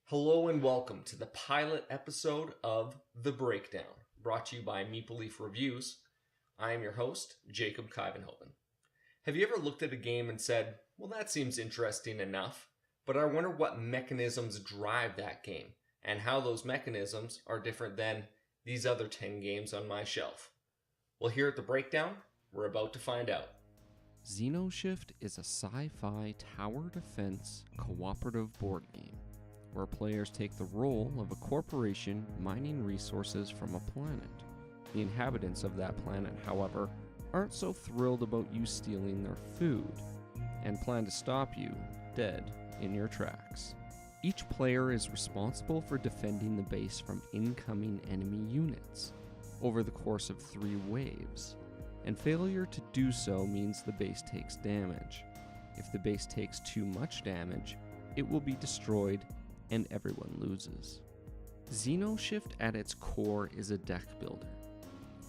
Hello and welcome to the pilot episode of The Breakdown, brought to you by Meeple Reviews. I am your host, Jacob Kivenhoven. Have you ever looked at a game and said, well, that seems interesting enough, but I wonder what mechanisms drive that game, and how those mechanisms are different than these other 10 games on my shelf? Well, here at The Breakdown, we're about to find out. Xenoshyft is a sci-fi tower defense cooperative board game, where players take the role of a corporation mining resources from a planet. The inhabitants of that planet, however, aren't so thrilled about you stealing their food, and plan to stop you dead in your tracks. Each player is responsible for defending the base from incoming enemy units over the course of 3 waves, and failure to do so means the base takes damage. If the base takes too much damage, it will be destroyed and everyone loses. Xenoshyft at its core is a deck builder.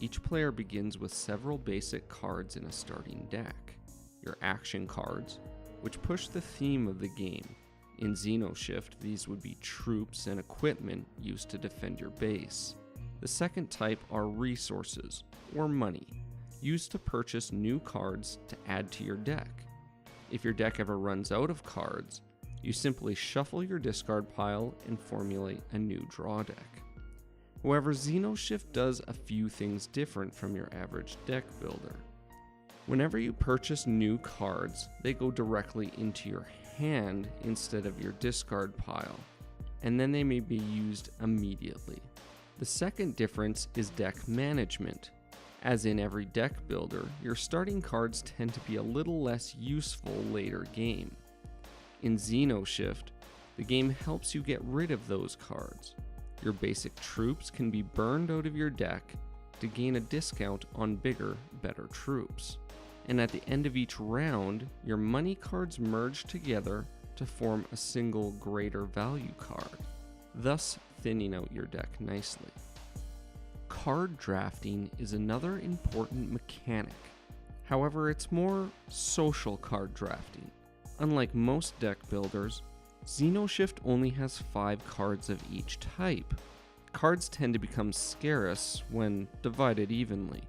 Each player begins with several basic cards in a starting deck. Your action cards, which push the theme of the game. In Xenoshyft, these would be troops and equipment used to defend your base. The second type are resources, or money, used to purchase new cards to add to your deck. If your deck ever runs out of cards, you simply shuffle your discard pile and formulate a new draw deck. However, Xenoshyft does a few things different from your average deck builder. Whenever you purchase new cards, they go directly into your hand instead of your discard pile, and then they may be used immediately. The second difference is deck management. As in every deck builder, your starting cards tend to be a little less useful later game. In Xenoshyft, the game helps you get rid of those cards. Your basic troops can be burned out of your deck to gain a discount on bigger, better troops. And at the end of each round, your money cards merge together to form a single greater value card, thus thinning out your deck nicely. Card drafting is another important mechanic. However, it's more social card drafting. Unlike most deck builders, Xenoshyft only has 5 cards of each type. Cards tend to become scarce when divided evenly.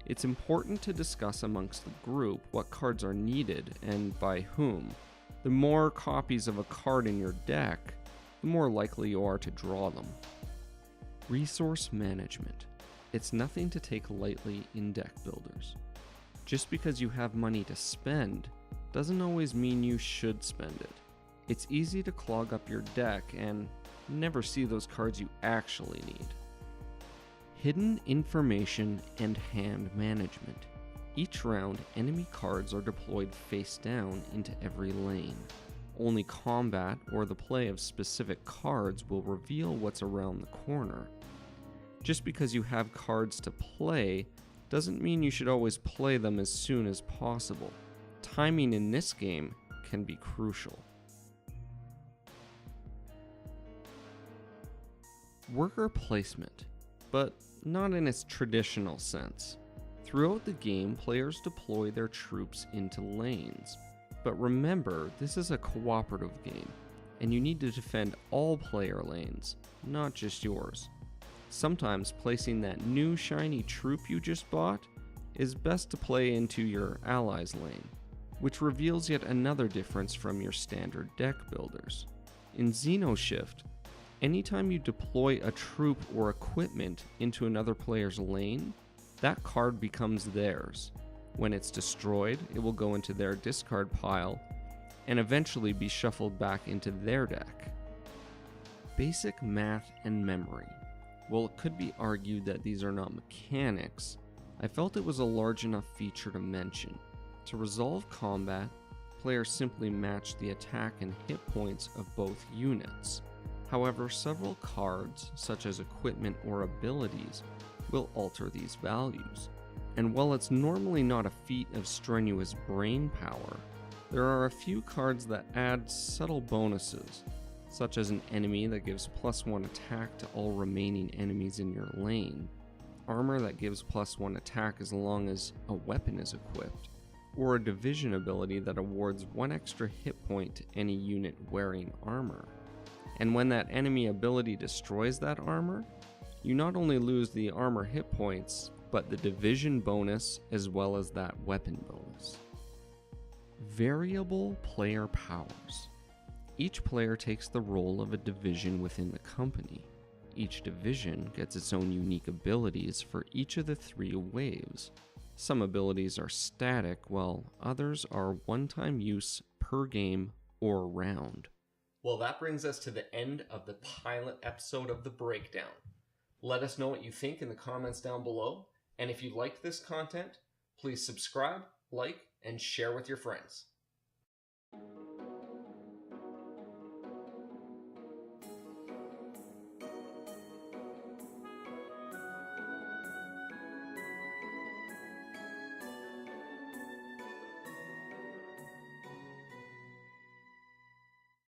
It's important to discuss amongst the group what cards are needed and by whom. The more copies of a card in your deck, the more likely you are to draw them. Resource management. It's nothing to take lightly in deck builders. Just because you have money to spend doesn't always mean you should spend it. It's easy to clog up your deck and never see those cards you actually need. Hidden information and hand management. Each round, enemy cards are deployed face down into every lane. Only combat or the play of specific cards will reveal what's around the corner. Just because you have cards to play doesn't mean you should always play them as soon as possible. Timing in this game can be crucial. Worker placement, but not in its traditional sense. Throughout the game, players deploy their troops into lanes. But remember, this is a cooperative game, and you need to defend all player lanes, not just yours. Sometimes placing that new shiny troop you just bought is best to play into your ally's lane, which reveals yet another difference from your standard deck builders. In Xenoshyft, anytime you deploy a troop or equipment into another player's lane, that card becomes theirs. When it's destroyed, it will go into their discard pile and eventually be shuffled back into their deck. Basic math and memory. While it could be argued that these are not mechanics, I felt it was a large enough feature to mention. To resolve combat, players simply match the attack and hit points of both units. However, several cards, such as equipment or abilities, will alter these values. And while it's normally not a feat of strenuous brain power, there are a few cards that add subtle bonuses, such as an enemy that gives +1 attack to all remaining enemies in your lane, armor that gives +1 attack as long as a weapon is equipped, or a division ability that awards 1 extra hit point to any unit wearing armor. And when that enemy ability destroys that armor, you not only lose the armor hit points, but the division bonus as well as that weapon bonus. Variable player powers. Each player takes the role of a division within the company. Each division gets its own unique abilities for each of the 3 waves. Some abilities are static, while others are one-time use per game or round. Well, that brings us to the end of the pilot episode of The Breakdown. Let us know what you think in the comments down below, and if you liked this content, please subscribe, like, and share with your friends.